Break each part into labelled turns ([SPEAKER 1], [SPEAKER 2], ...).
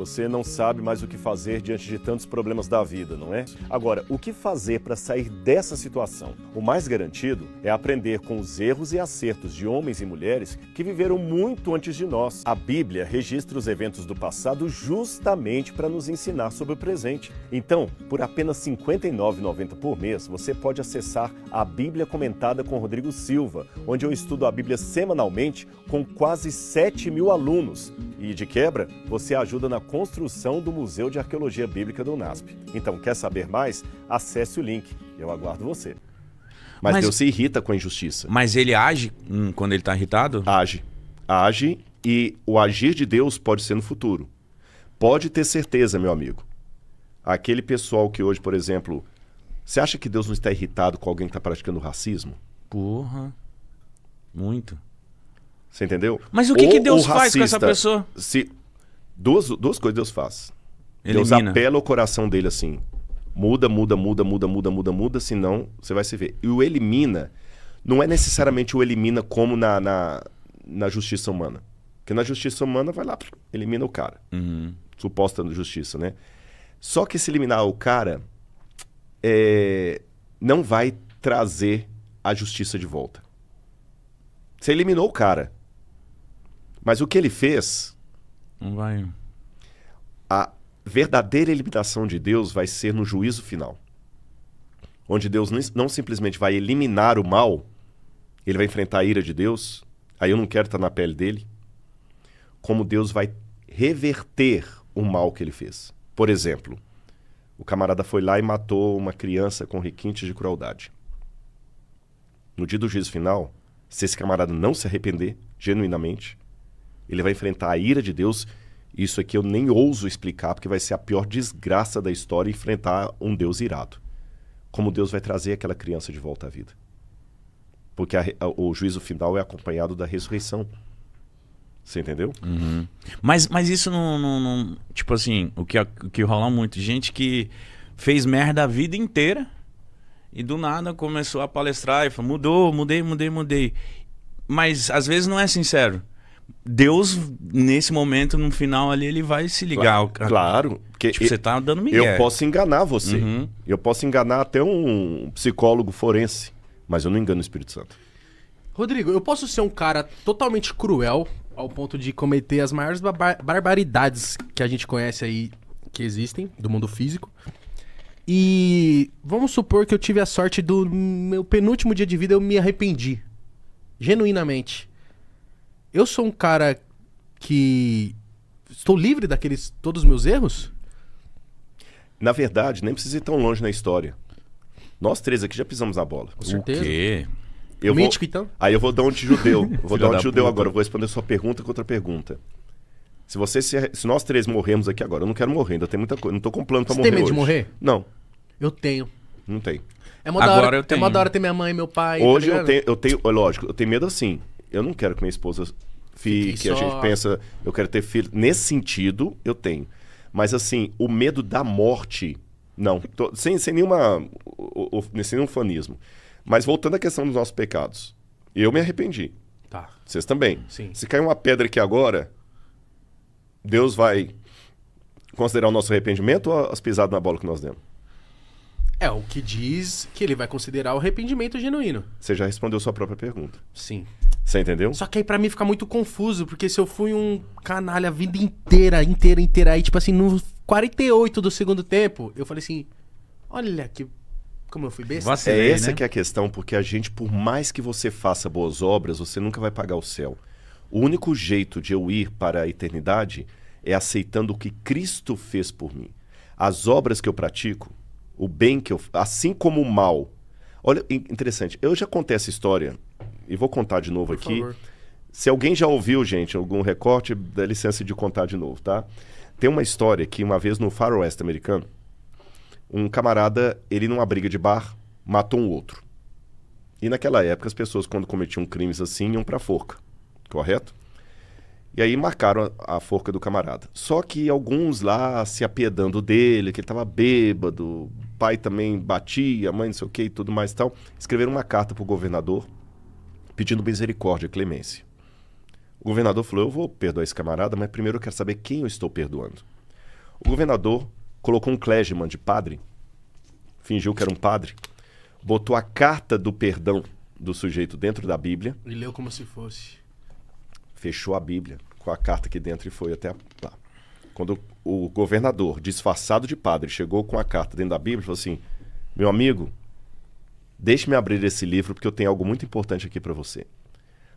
[SPEAKER 1] Você não sabe mais o que fazer diante de tantos problemas da vida, não é? Agora, o que fazer para sair dessa situação? O mais garantido é aprender com os erros e acertos de homens e mulheres que viveram muito antes de nós. A Bíblia registra os eventos do passado justamente para nos ensinar sobre o presente. Então, por apenas R$ 59,90 por mês, você pode acessar a Bíblia Comentada com Rodrigo Silva, onde eu estudo a Bíblia semanalmente com quase 7.000 alunos. E, de quebra, você ajuda na construção do Museu de Arqueologia Bíblica do UNASP. Então, quer saber mais? Acesse o link. Eu aguardo você. Mas Deus se irrita com a injustiça.
[SPEAKER 2] Mas ele age quando ele está irritado?
[SPEAKER 1] Age. Age, e o agir de Deus pode ser no futuro. Pode ter certeza, meu amigo. Aquele pessoal que hoje, por exemplo... Você acha que Deus não está irritado com alguém que está praticando racismo?
[SPEAKER 2] Porra. Muito.
[SPEAKER 1] Você entendeu?
[SPEAKER 2] Mas o que Deus faz com essa pessoa?
[SPEAKER 1] Duas coisas Deus faz.
[SPEAKER 2] Elimina.
[SPEAKER 1] Deus apela o coração dele assim. Muda, senão você vai se ver. E o elimina, não é necessariamente o elimina como na justiça humana. Porque na justiça humana vai lá, elimina o cara.
[SPEAKER 2] Uhum.
[SPEAKER 1] Suposta justiça, né? Só que se eliminar o cara, não vai trazer a justiça de volta. Você eliminou o cara. Mas o que ele fez...
[SPEAKER 2] Não vai...
[SPEAKER 1] A verdadeira eliminação de Deus vai ser no juízo final. Onde Deus não simplesmente vai eliminar o mal, ele vai enfrentar a ira de Deus, aí eu não quero estar na pele dele, como Deus vai reverter o mal que ele fez. Por exemplo, o camarada foi lá e matou uma criança com requintes de crueldade. No dia do juízo final, se esse camarada não se arrepender genuinamente, ele vai enfrentar a ira de Deus. Isso aqui eu nem ouso explicar, porque vai ser a pior desgraça da história enfrentar um Deus irado. Como Deus vai trazer aquela criança de volta à vida. Porque o juízo final é acompanhado da ressurreição. Você entendeu?
[SPEAKER 2] Uhum. Mas isso não... Tipo assim, o que rola muito. Gente que fez merda a vida inteira e do nada começou a palestrar e falou, mudei. Mas às vezes não é sincero. Deus, nesse momento, no final ali, ele vai se ligar.
[SPEAKER 1] Claro. Porque
[SPEAKER 2] tipo, você tá dando migué.
[SPEAKER 1] Eu posso enganar você.
[SPEAKER 2] Uhum.
[SPEAKER 1] Eu posso enganar até um psicólogo forense. Mas eu não engano o Espírito Santo.
[SPEAKER 3] Rodrigo, eu posso ser um cara totalmente cruel ao ponto de cometer as maiores barbaridades que a gente conhece aí, que existem, do mundo físico. E vamos supor que eu tive a sorte do meu penúltimo dia de vida, eu me arrependi. Genuinamente. Eu sou um cara que estou livre daqueles todos os meus erros?
[SPEAKER 1] Na verdade, nem precisa ir tão longe na história. Nós três aqui já pisamos na bola.
[SPEAKER 3] Com certeza.
[SPEAKER 2] O quê?
[SPEAKER 3] Mítico, então?
[SPEAKER 1] Aí eu vou dar um de judeu. Eu vou dar um de judeu agora. Eu vou responder sua pergunta com outra pergunta. Se nós três morrermos aqui agora, eu não quero morrer, ainda tem muita coisa. Não tô com plano pra morrer hoje.
[SPEAKER 3] Você tem medo de morrer?
[SPEAKER 1] Não.
[SPEAKER 3] Eu tenho.
[SPEAKER 1] Não tem.
[SPEAKER 3] É uma
[SPEAKER 2] Agora eu tenho.
[SPEAKER 3] É uma da hora ter minha mãe e meu pai.
[SPEAKER 1] Hoje
[SPEAKER 3] tá
[SPEAKER 1] eu tenho, lógico, eu tenho medo assim. Eu não quero que minha esposa fique, a gente pensa, eu quero ter filho. Nesse sentido, eu tenho. Mas assim, o medo da morte, não. Sem nenhum fanismo. Mas voltando à questão dos nossos pecados. Eu me arrependi.
[SPEAKER 3] Tá.
[SPEAKER 1] Vocês também.
[SPEAKER 3] Sim.
[SPEAKER 1] Se cair uma pedra aqui agora, Deus vai considerar o nosso arrependimento ou as pisadas na bola que nós demos?
[SPEAKER 3] É o que diz que ele vai considerar o arrependimento genuíno.
[SPEAKER 1] Você já respondeu sua própria pergunta.
[SPEAKER 3] Sim.
[SPEAKER 1] Você entendeu?
[SPEAKER 3] Só que aí pra mim fica muito confuso, porque se eu fui um canalha a vida inteira, aí tipo assim, no 48 do segundo tempo, eu falei assim, olha que... Como eu fui besta.
[SPEAKER 2] Vacilei,
[SPEAKER 1] Essa
[SPEAKER 2] né?
[SPEAKER 1] que é a questão, porque a gente, por mais que você faça boas obras, você nunca vai pagar o céu. O único jeito de eu ir para a eternidade é aceitando o que Cristo fez por mim. As obras que eu pratico, o bem que eu... Assim como o mal. Olha, interessante. Eu já contei essa história e vou contar de novo
[SPEAKER 3] Por
[SPEAKER 1] aqui.
[SPEAKER 3] favor.
[SPEAKER 1] Se alguém já ouviu, gente, algum recorte, dá licença de contar de novo, tá? Tem uma história que uma vez no faroeste americano, um camarada, ele numa briga de bar, matou um outro. E naquela época as pessoas, quando cometiam crimes assim, iam pra forca. Correto? E aí marcaram a forca do camarada. Só que alguns lá se apiedando dele, que ele estava bêbado, o pai também batia, a mãe não sei o que e tudo mais e tal, escreveram uma carta pro governador pedindo misericórdia, clemência. O governador falou, eu vou perdoar esse camarada, mas primeiro eu quero saber quem eu estou perdoando. O governador colocou um clergyman de padre, fingiu que era um padre, botou a carta do perdão do sujeito dentro da Bíblia.
[SPEAKER 3] E leu como se fosse.
[SPEAKER 1] Fechou a Bíblia com a carta aqui dentro e foi até lá. Quando o governador, disfarçado de padre, chegou com a carta dentro da Bíblia, falou assim: meu amigo, deixe-me abrir esse livro porque eu tenho algo muito importante aqui para você.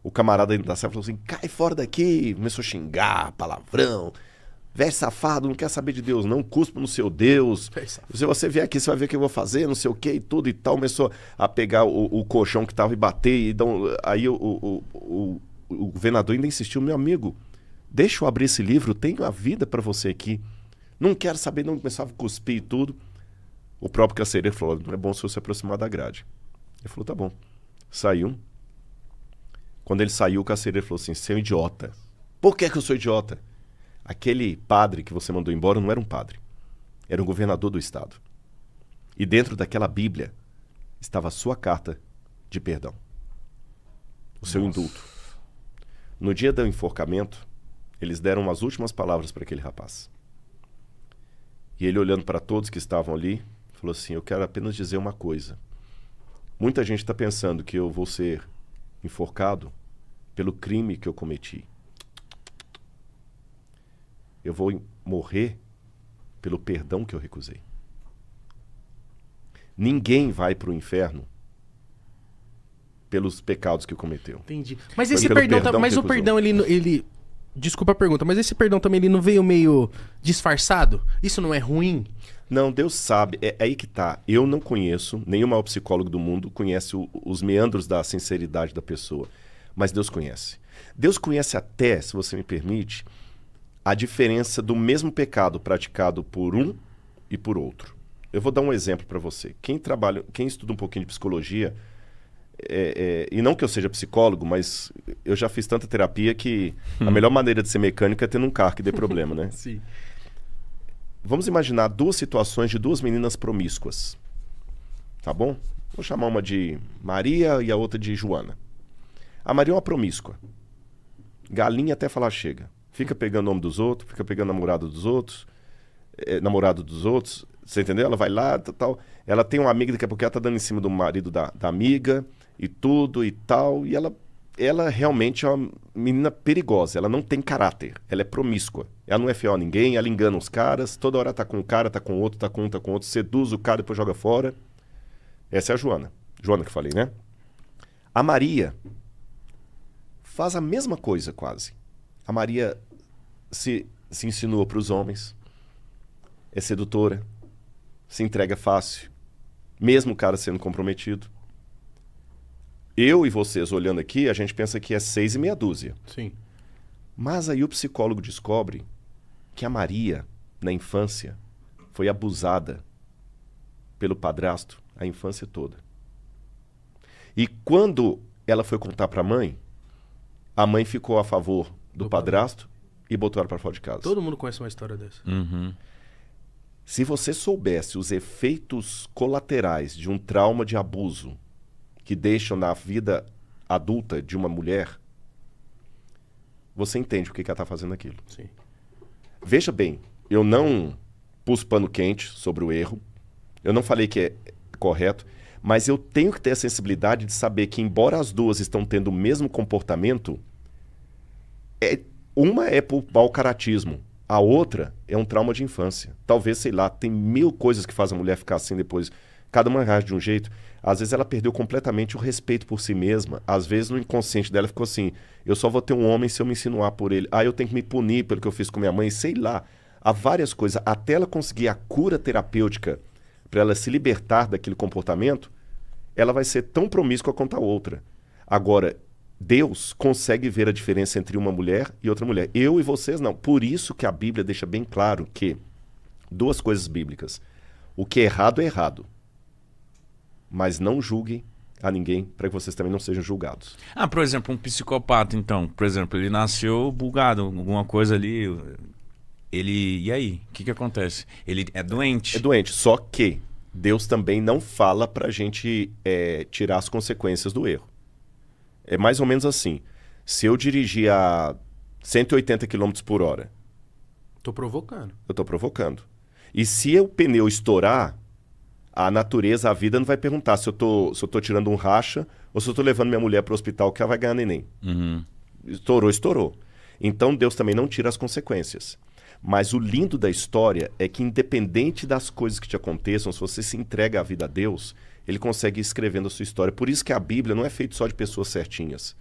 [SPEAKER 1] O camarada dentro da sala falou assim: cai fora daqui. Começou a xingar, palavrão. Velho safado, não quer saber de Deus não, cuspo no seu Deus. Se você vier aqui, você vai ver o que eu vou fazer, não sei o que e tudo e tal. Começou a pegar o colchão que tava e bater. E aí o governador ainda insistiu: meu amigo, deixa eu abrir esse livro, tenho a vida para você aqui. Não quero saber, não. Começava a cuspir e tudo. O próprio carcereiro falou: não é bom se você se aproximar da grade. Ele falou: tá bom. Saiu. Quando ele saiu, o carcereiro falou assim: seu idiota. Por que eu sou idiota? Aquele padre que você mandou embora não era um padre. Era um governador do estado. E dentro daquela Bíblia estava a sua carta de perdão. O seu indulto. No dia do enforcamento, eles deram as últimas palavras para aquele rapaz. E ele, olhando para todos que estavam ali, falou assim: eu quero apenas dizer uma coisa. Muita gente está pensando que eu vou ser enforcado pelo crime que eu cometi. Eu vou morrer pelo perdão que eu recusei. Ninguém vai para o inferno pelos pecados que cometeu.
[SPEAKER 3] Entendi. Mas esse perdão, mas o perdão, ele... Desculpa a pergunta, mas esse perdão também ele não veio meio disfarçado? Isso não é ruim?
[SPEAKER 1] Não, Deus sabe. É aí que tá. Eu não conheço, nenhum maior psicólogo do mundo conhece os meandros da sinceridade da pessoa. Mas Deus conhece. Deus conhece até, se você me permite, a diferença do mesmo pecado praticado por um e por outro. Eu vou dar um exemplo para você. Quem estuda um pouquinho de psicologia, e não que eu seja psicólogo, mas eu já fiz tanta terapia que a melhor maneira de ser mecânico é ter um carro que dê problema, né?
[SPEAKER 3] Sim.
[SPEAKER 1] Vamos imaginar duas situações de duas meninas promíscuas. Tá bom? Vou chamar uma de Maria e a outra de Joana. A Maria é uma promíscua. Galinha até falar chega. Fica pegando o nome dos outros, fica pegando namorado dos outros, você entendeu? Ela vai lá, tal. Ela tem uma amiga, daqui a pouco ela tá dando em cima do marido da amiga e tudo e tal. E ela realmente é uma menina perigosa, ela não tem caráter, ela é promíscua. Ela não é fiel a ninguém, ela engana os caras, toda hora tá com um cara, tá com outro, tá com um, tá com outro, seduz o cara, depois joga fora. Essa é a Joana. Joana que eu falei, né? A Maria faz a mesma coisa quase. A Maria se insinua para os homens, é sedutora, se entrega fácil, mesmo o cara sendo comprometido. Eu e vocês olhando aqui, a gente pensa que é 6 e meia dúzia.
[SPEAKER 3] Sim.
[SPEAKER 1] Mas aí o psicólogo descobre que a Maria, na infância, foi abusada pelo padrasto a infância toda. E quando ela foi contar para a mãe ficou a favor do padrasto e botou ela para fora de casa.
[SPEAKER 3] Todo mundo conhece uma história dessa.
[SPEAKER 2] Uhum.
[SPEAKER 1] Se você soubesse os efeitos colaterais de um trauma de abuso que deixam na vida adulta de uma mulher, você entende o que ela está fazendo aquilo.
[SPEAKER 3] Sim.
[SPEAKER 1] Veja bem, eu não pus pano quente sobre o erro, eu não falei que é correto, mas eu tenho que ter a sensibilidade de saber que, embora as duas estão tendo o mesmo comportamento, uma é por mau caratismo, a outra é um trauma de infância. Talvez, sei lá, tem 1000 coisas que fazem a mulher ficar assim depois. Cada uma reage de um jeito. Às vezes ela perdeu completamente o respeito por si mesma. Às vezes no inconsciente dela ficou assim: eu só vou ter um homem se eu me insinuar por ele. Eu tenho que me punir pelo que eu fiz com minha mãe. Sei lá. Há várias coisas. Até ela conseguir a cura terapêutica para ela se libertar daquele comportamento, ela vai ser tão promíscua quanto a outra. Agora, Deus consegue ver a diferença entre uma mulher e outra mulher. Eu e vocês não. Por isso que a Bíblia deixa bem claro que duas coisas bíblicas. O que é errado, mas não julguem a ninguém para que vocês também não sejam julgados.
[SPEAKER 2] Por exemplo, um psicopata, então. Por exemplo, ele nasceu bugado, alguma coisa ali. E aí? O que acontece? Ele é doente.
[SPEAKER 1] É doente, só que Deus também não fala pra gente tirar as consequências do erro. É mais ou menos assim. Se eu dirigir a 180 km por hora
[SPEAKER 3] Tô provocando.
[SPEAKER 1] Eu tô provocando. E se o pneu estourar, a natureza, a vida não vai perguntar se eu tô tirando um racha ou se eu tô levando minha mulher para o hospital que ela vai ganhar neném.
[SPEAKER 2] Uhum.
[SPEAKER 1] Estourou, estourou. Então Deus também não tira as consequências. Mas o lindo da história é que independente das coisas que te aconteçam, se você se entrega à vida a Deus, Ele consegue ir escrevendo a sua história. Por isso que a Bíblia não é feita só de pessoas certinhas.